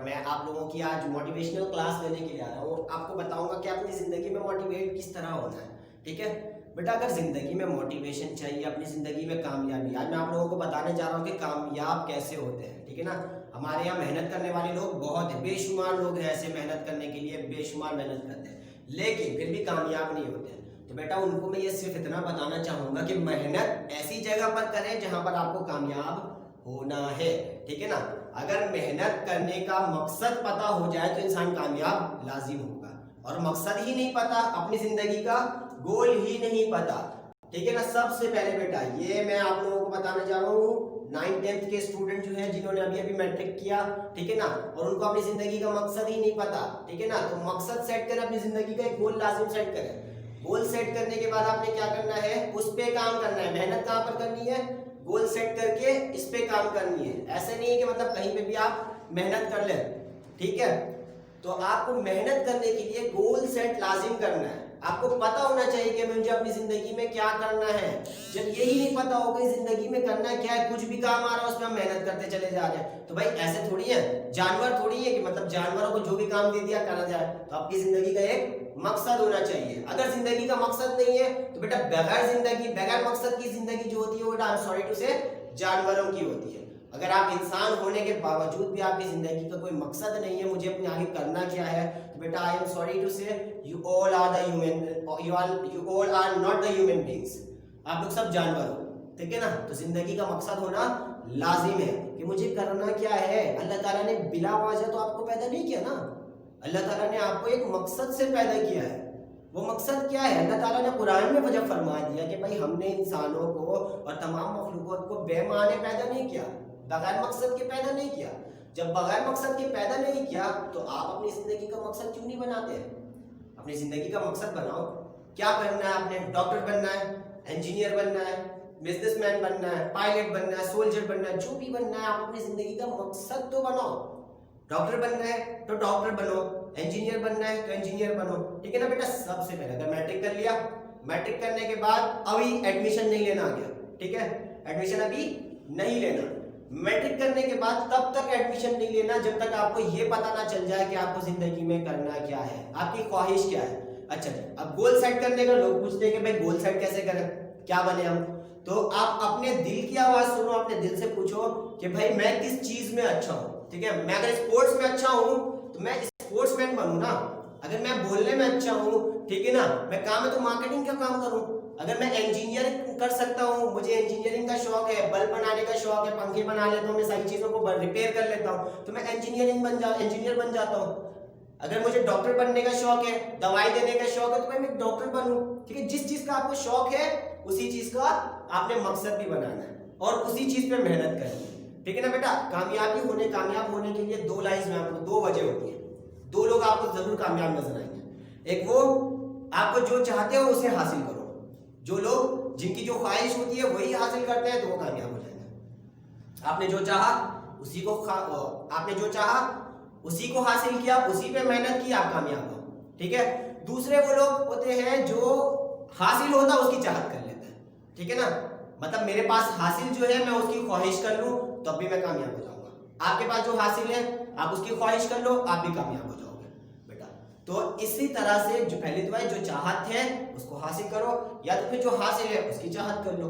मैं आप लोगों की आज मोटिवेशनल क्लास लेने के लिए आ रहा हूँ। आपको बताऊंगा कि अपनी ज़िंदगी में मोटिवेट किस तरह होना है। ठीक है बेटा, अगर ज़िंदगी में मोटिवेशन चाहिए, अपनी ज़िंदगी में कामयाबी, आज मैं आप लोगों को बताने जा रहा हूँ कि कामयाब कैसे होते हैं। ठीक है ना, हमारे यहाँ मेहनत करने वाले लोग बहुत है, बेशुमार लोग हैं ऐसे मेहनत करने के लिए, बेशुमार मेहनत करते हैं लेकिन फिर भी कामयाब नहीं होते। तो बेटा उनको मैं ये सिर्फ इतना बताना चाहूँगा कि मेहनत ऐसी जगह पर करें जहाँ पर आपको कामयाब होना है। ठीक है ना, अगर मेहनत करने का मकसद पता हो जाए तो इंसान कामयाब लाजिम होगा। और मकसद ही नहीं पता, अपनी जिंदगी का गोल ही नहीं पता, ठीक है ना। सबसे पहले बेटा ये मैं आप लोगों को बताने जा रहा हूँ, 9th-10th के स्टूडेंट जो हैं जिन्होंने अभी अभी मैट्रिक किया, ठीक है ना, और उनको अपनी जिंदगी का मकसद ही नहीं पता, ठीक है ना, तो मकसद सेट करें, अपनी जिंदगी का एक गोल लाजिम सेट करें। गोल सेट करने के बाद आपने क्या करना है, उस पे काम करना है। मेहनत कहाँ पर करनी है, गोल सेट करके इस पे काम करनी है। ऐसे नहीं है कि मतलब कहीं पे भी आप मेहनत कर ले, ठीक है। तो आपको मेहनत करने के लिए गोल सेट लाजिम करना है। आपको पता होना चाहिए कि मुझे अपनी जिंदगी में क्या करना है। जब यही नहीं पता होगा जिंदगी में करना क्या है, कुछ भी काम आ रहा है उसमें हम मेहनत करते चले जा रहे हैं, तो भाई ऐसे थोड़ी है, जानवर थोड़ी है कि मतलब जानवरों को जो भी काम दे दिया करा जाए। तो आपकी जिंदगी का एक मकसद होना चाहिए। अगर जिंदगी का मकसद नहीं है तो बेटा बगैर मकसद की जिंदगी जो होती है वो, आई एम सॉरी टू से, जानवरों की होती है। अगर आप इंसान होने के बावजूद भी आपकी जिंदगी का कोई मकसद नहीं है, मुझे अपने आगे करना क्या है, तो बेटा I am sorry to say, you all are not the human beings. आप लोग सब जानवर हो, ठीक है ना। तो जिंदगी का मकसद होना लाजिम है कि मुझे करना क्या है। अल्लाह ताला ने बिला वजह तो आपको पैदा नहीं किया ना, अल्लाह ताला ने आपको एक मकसद से पैदा किया है। वो मकसद क्या है, अल्लाह ताला ने कुरान में वजह फरमा दिया कि भाई हमने इंसानों को और तमाम मखलूक़ात को बेमाने पैदा नहीं किया, बगैर मकसद के पैदा नहीं किया। जब बगैर मकसद के पैदा नहीं किया तो आप अपनी जिंदगी का मकसद क्यों नहीं बनाते हैं। अपनी जिंदगी का मकसद बनाओ। क्या करना है आपने, डॉक्टर बनना है, इंजीनियर बनना है, बिजनेसमैन बनना है, पायलट बनना है, सोल्जर बनना है, जो भी बनना है आप अपनी जिंदगी का मकसद तो बनाओ। डॉक्टर बनना है तो डॉक्टर बनो, इंजीनियर बनना है तो इंजीनियर बनो, ठीक है ना बेटा। सबसे पहले अगर मैट्रिक कर लिया, मैट्रिक करने के बाद अभी एडमिशन नहीं लेना आ गया, ठीक है, एडमिशन अभी नहीं लेना। मैट्रिक करने के बाद तब तक एडमिशन नहीं लेना जब तक आपको ये पता ना चल जाए कि आपको जिंदगी में करना क्या है, आपकी ख्वाहिश क्या है। अच्छा जी, अब गोल सेट करने का लोग पूछते हैं कि भाई गोल सेट कैसे करें, क्या बने हम। तो आप अपने दिल की आवाज सुनो, अपने दिल से पूछो कि भाई मैं किस चीज में अच्छा हूँ, ठीक है। मैं अगर स्पोर्ट्स में अच्छा हूँ तो मैं स्पोर्ट्समैन बनूं ना। अगर मैं बोलने में अच्छा हूँ, ठीक है ना, मैं काम है तो मार्केटिंग का काम करूँ। अगर मैं इंजीनियरिंग कर सकता हूँ, मुझे इंजीनियरिंग का शौक है, बल्ब बनाने का शौक है, पंखे बना लेता हूँ, मैं सारी चीजों को रिपेयर कर लेता हूँ, तो मैं इंजीनियर बन जाता हूँ। अगर मुझे डॉक्टर बनने का शौक है, दवाई देने का शौक है, तो मैं डॉक्टर बनूं, ठीक है। जिस चीज का आपको शौक है उसी चीज का आपने मकसद भी बनाना है और उसी चीज पे मेहनत करनी है, ठीक है ना बेटा। कामयाब होने के लिए दो लाइफ में आपको दो वजह होती है, दो लोग आपको जरूर कामयाब नजर आएंगे। एक वो आपको जो चाहते हो उसे हासिल करो, जो लोग जिनकी जो ख्वाहिश होती है वही हासिल करते हैं तो वो कामयाब हो जाएंगे। आपने जो चाहा उसी को हासिल किया, उसी पे मेहनत की, आप कामयाब हो, ठीक है। दूसरे वो लोग होते हैं जो हासिल होता उसकी चाहत कर लेते हैं, ठीक है ना। मतलब मेरे पास हासिल जो है मैं उसकी ख्वाहिश कर लूं तब भी मैं कामयाब हो जाऊंगा। आपके पास जो हासिल है आप उसकी ख्वाहिश कर लो, आप भी कामयाब हो जाओगे बेटा। तो इसी तरह से जो पहली दुआ है, जो चाहत है उसको हासिल करो, या तो फिर जो हासिल है उसकी चाहत कर लो।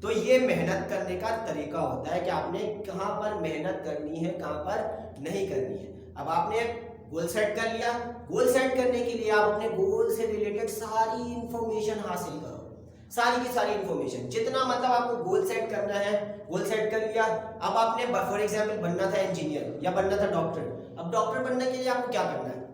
तो ये मेहनत करने का तरीका होता है कि आपने कहां पर मेहनत करनी है, कहां पर नहीं करनी है। अब आपने गोल सेट कर लिया, गोल सेट करने के लिए आप अपने गोल से रिलेटेड सारी इंफॉर्मेशन हासिल करो, सारी की सारी इंफॉर्मेशन, जितना मतलब आपको गोल सेट करना है, गोल सेट कर लिया। अब आपने फॉर एग्जांपल बनना था इंजीनियर या बनना था डॉक्टर। अब डॉक्टर बनने के लिए आपको क्या करना है,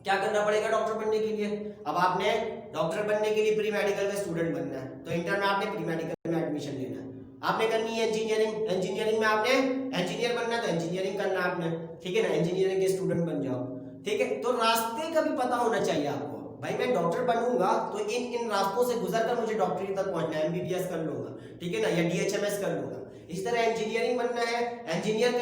क्या करना पड़ेगा डॉक्टर बनने के लिए। अब आपने डॉक्टर बनने के लिए प्री मेडिकल का स्टूडेंट बनना है तो इंटर में आपने प्री मेडिकल में एडमिशन लेना है। आपने करनी है इंजीनियरिंग में आपने इंजीनियर बनना है तो इंजीनियरिंग करना है आपने, ठीक है ना, इंजीनियरिंग के स्टूडेंट बन जाओ, ठीक है। तो रास्ते का भी पता होना चाहिए आपको, भाई मैं डॉक्टर बनूंगा तो इन रास्तों से गुजरकर मुझे डॉक्टरी तक पहुंचना है, एमबीबीएस कर लूंगा, ठीक है ना, या डीएचएमएस कर लूंगा। इसी तरह इंजीनियरिंग बनना है, इंजीनियर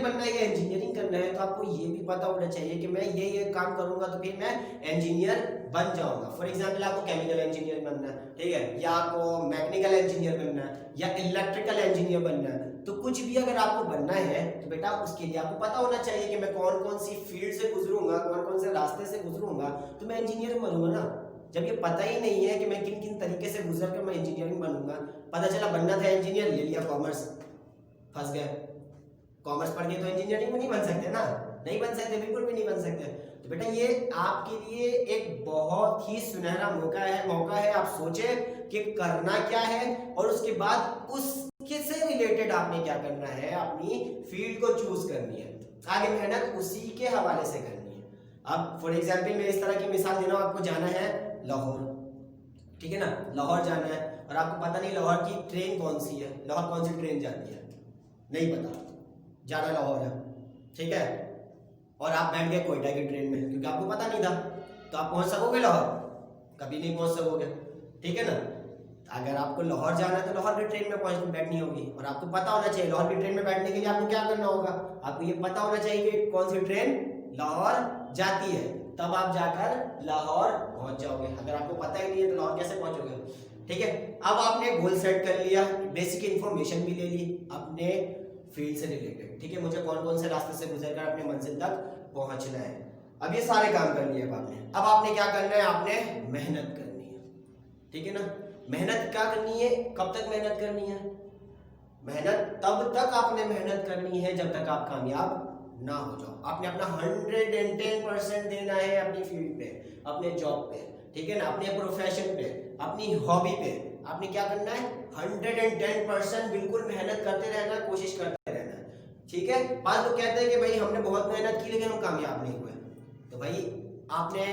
बनना है या इंजीनियरिंग करना है, तो आपको ये भी पता होना चाहिए कि मैं ये काम करूंगा तो फिर मैं इंजीनियर बन जाऊंगा। फॉर एग्जाम्पल आपको केमिकल इंजीनियर बनना है, ठीक है, या आपको मैकेनिकल इंजीनियर बनना है या इलेक्ट्रिकल इंजीनियर बनना है, तो कुछ भी अगर आपको बनना है तो बेटा उसके लिए आपको पता होना चाहिए कि मैं कौन कौन सी फील्ड से गुजरूंगा, कौन कौन से रास्ते से गुजरूंगा, तो मैं इंजीनियर बनूंगा ना। जब ये पता ही नहीं है कि मैं किन किन तरीके से गुजर कर मैं इंजीनियरिंग बनूंगा, पता चला बनना था इंजीनियर, ले लिया कॉमर्स, फंस गए। कॉमर्स पढ़ के तो इंजीनियरिंग में नहीं बन सकते ना, नहीं बन सकते, बिल्कुल भी नहीं बन सकते। तो बेटा ये आपके लिए एक बहुत ही सुनहरा मौका है। आप सोचे कि करना क्या है और उसके बाद उसके से रिलेटेड आपने क्या करना है, अपनी फील्ड को चूज करनी है, आगे मेहनत उसी के हवाले से करनी है। अब फॉर एग्जाम्पल मैं इस तरह की मिसाल दे रहा हूँ, आपको जाना है लाहौर, ठीक है ना, लाहौर जाना है और आपको पता नहीं लाहौर की ट्रेन कौन सी है, लाहौर कौन सी ट्रेन जाती है, नहीं पता, जाना लाहौर है, ठीक है, और आप बैठ गए कोयटा की ट्रेन में क्योंकि आपको पता नहीं था, तो आप पहुंच सकोगे लाहौर? कभी नहीं पहुंच सकोगे, ठीक है ना। अगर आपको लाहौर जाना है तो लाहौर की ट्रेन में बैठनी होगी और आपको पता होना चाहिए लाहौर की ट्रेन में बैठने के लिए आपको क्या करना होगा, आपको ये पता होना चाहिए कि कौन सी ट्रेन लाहौर जाती है, तब आप जाकर लाहौर पहुंच जाओगे। अगर आपको पता ही नहीं है तो लाहौर कैसे पहुंचोगे, ठीक है। अब आपने गोल सेट कर लिया, बेसिक इंफॉर्मेशन भी ले ली अपने फील्ड से रिलेटेड, ठीक है, मुझे कौन कौन से रास्ते से गुजरकर अपने मंजिल तक पहुंचना है। अब ये सारे काम कर लिए अब आपने क्या करना है, आपने मेहनत करनी है, ठीक है ना। मेहनत क्या करनी है, कब तक मेहनत करनी है, मेहनत तब तक आपने मेहनत करनी है जब तक आप कामयाब ना हो जाओ। आपने अपना 110% देना है अपनी फील्ड पे, अपने जॉब पे, ठीक है ना, अपने प्रोफेशन पे, अपनी हॉबी पे। आपने क्या करना है, 110% बिल्कुल मेहनत करते रहना, कोशिश करते रहना, ठीक है। बाद लोग कहते हैं कि भाई हमने बहुत मेहनत की लेकिन हम कामयाब नहीं हुए, तो भाई आपने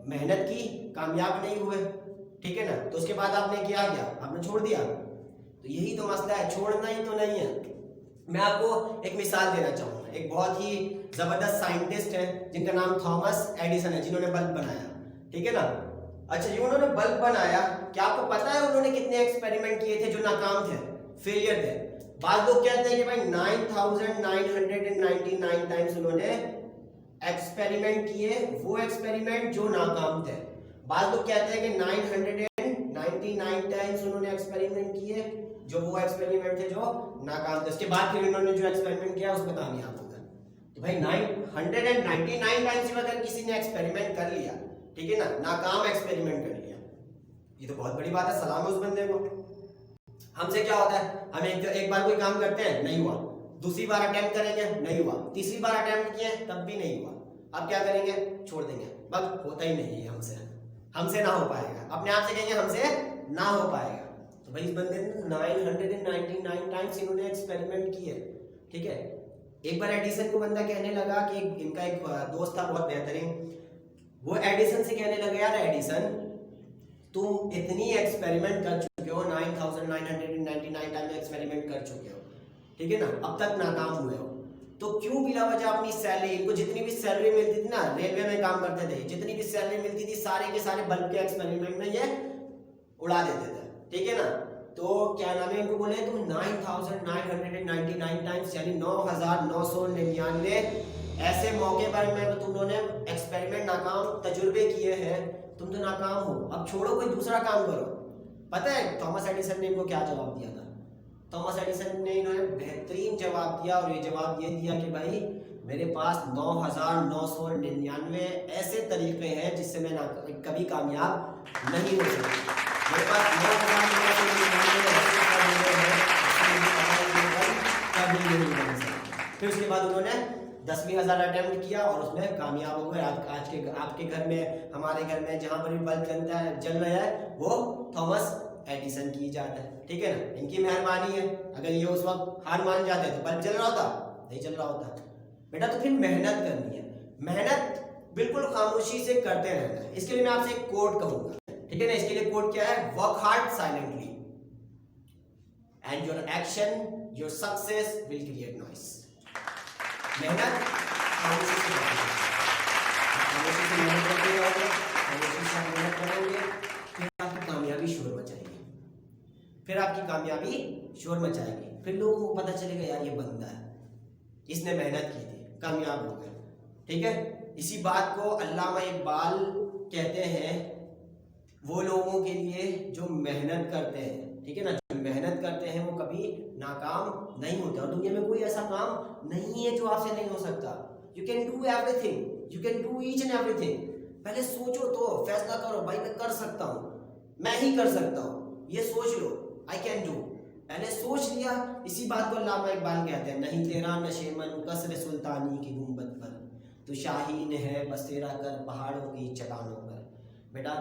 मेहनत की, कामयाब नहीं हुए, ठीक है ना, तो उसके बाद आपने क्या किया, आपने छोड़ दिया, तो यही तो मसला है, छोड़ना ही तो नहीं है। मैं आपको एक मिसाल देना चाहूंगा, एक बहुत ही जबरदस्त साइंटिस्ट है जिनका नाम थॉमस एडिसन है, जिन्होंने बल्ब बनाया, ठीक है ना। अच्छा, ये उन्होंने बल्ब बनाया, क्या आपको पता है उन्होंने कितने एक्सपेरिमेंट किए थे जो नाकाम थे, फेलियर थे? बाद लोग कहते हैं कि भाई 9999 टाइम्स उन्होंने एक्सपेरिमेंट किए, वो एक्सपेरिमेंट जो नाकाम थे। बाद लोग कहते हैं कि 999 टाइम्स उन्होंने एक्सपेरिमेंट किए जो वो एक्सपेरिमेंट थे जो नाकाम थे, उसके बाद फिर उन्होंने जो एक्सपेरिमेंट किया उसमें कामयाब हो गए। तो भाई 999 टाइम्स अगर किसी ने एक्सपेरिमेंट कर लिया, ठीक है ना, नाकाम एक्सपेरिमेंट कर लिया, ये तो बहुत बड़ी बात है, सलाम उस बंदे को। हमसे क्या होता है, हम एक बार कोई काम करते हैं, नहीं हुआ, दूसरी बार अटेम्प्ट करेंगे, नहीं हुआ, तीसरी बार अटेम्प्ट किए तब भी नहीं हुआ, अब क्या करेंगे, छोड़ देंगे, बस होता ही नहीं है, हमसे ना हो पाएगा, अपने आप से कहेंगे हमसे ना हो पाएगा। तो भाई इस बंदे ने 999 टाइम्स इन्होंने एक्सपेरिमेंट किए, ठीक है। एक बार एडिसन को बंदा कहने लगा कि इनका एक दोस्त था बहुत बेहतरीन, वो एडिसन से कहने लगा, यार एडिसन तुम इतनी एक्सपेरिमेंट कर चुके हो, 9999 टाइम एक्सपेरिमेंट कर चुके हो, ठीक है ना, अब तक नाकाम हुए हो, तो क्यों बिला वजह अपनी सैलरी, इनको जितनी भी सैलरी मिलती थी ना, रेलवे में काम करते थे, जितनी भी सैलरी मिलती थी सारे के सारे बल्ब के एक्सपेरिमेंट में ये उड़ा देते थे, ठीक है ना। तो क्या नाम है, इनको बोले तुम 9999 टाइम्स यानी 9999 ऐसे मौके पर में तुमने एक्सपेरिमेंट नाकाम तजुर्बे किए हैं, तुम तो नाकाम हो, अब छोड़ो कोई दूसरा काम करो। पता है थॉमस एडिसन ने इनको क्या जवाब दिया था? थॉमस एडिसन ने इन्होंने बेहतरीन जवाब दिया और ये जवाब ये दिया कि भाई मेरे पास 9999 ऐसे तरीके हैं जिससे मैं कभी कामयाब नहीं हो सकता, मेरे पास 9999 फिर उसके बाद उन्होंने 10,000 अटेम्प्ट किया और उसमें कामयाब हो गए। आज के आपके घर में, हमारे घर में जहां पर भी बल्ब जल रहा है वो थॉमस एडिसन की इजाज़त है, ठीक है ना, इनकी मेहरबानी है। अगर ये उस वक्त हार मान जाते तो बल्ब जल रहा होता, नहीं चल रहा होता। बेटा तो फिर मेहनत करनी है, मेहनत बिल्कुल खामोशी से करते रहना है। इसके लिए मैं आपसे एक कोट कहूंगा, ठीक है ना, इसके लिए कोट क्या है, work hard silently and your action your success will create noise. मेहनत खामोशी से मेहनत करते रहोगे, खामोशी से मेहनत करोगे, फिर आपकी कामयाबी शोर मचाएगी, फिर लोगों को पता चलेगा यार ये बंदा है, इसने मेहनत की थी, कामयाब हो गए। ठीक है, इसी बात को अल्लामा इकबाल कहते हैं वो लोगों के लिए जो मेहनत करते हैं, ठीक है ना, जो मेहनत करते हैं वो कभी नाकाम नहीं होते। और दुनिया में कोई ऐसा काम नहीं है जो आपसे नहीं हो सकता। You can do everything, you can do each and everything. पहले सोचो तो, फैसला करो, भाई मैं कर सकता हूँ, मैं ही कर सकता हूँ, ये सोच लो, आई कैन डू। पहले सोच लिया। इसी बात को अल्लामा इकबाल कहते हैं, नहीं तेरा नशेमन कसर सुल्तानी की गुंबद पर, तू शाहीन है बसेरा कर पहाड़ों की चट्टानों पर। बेटा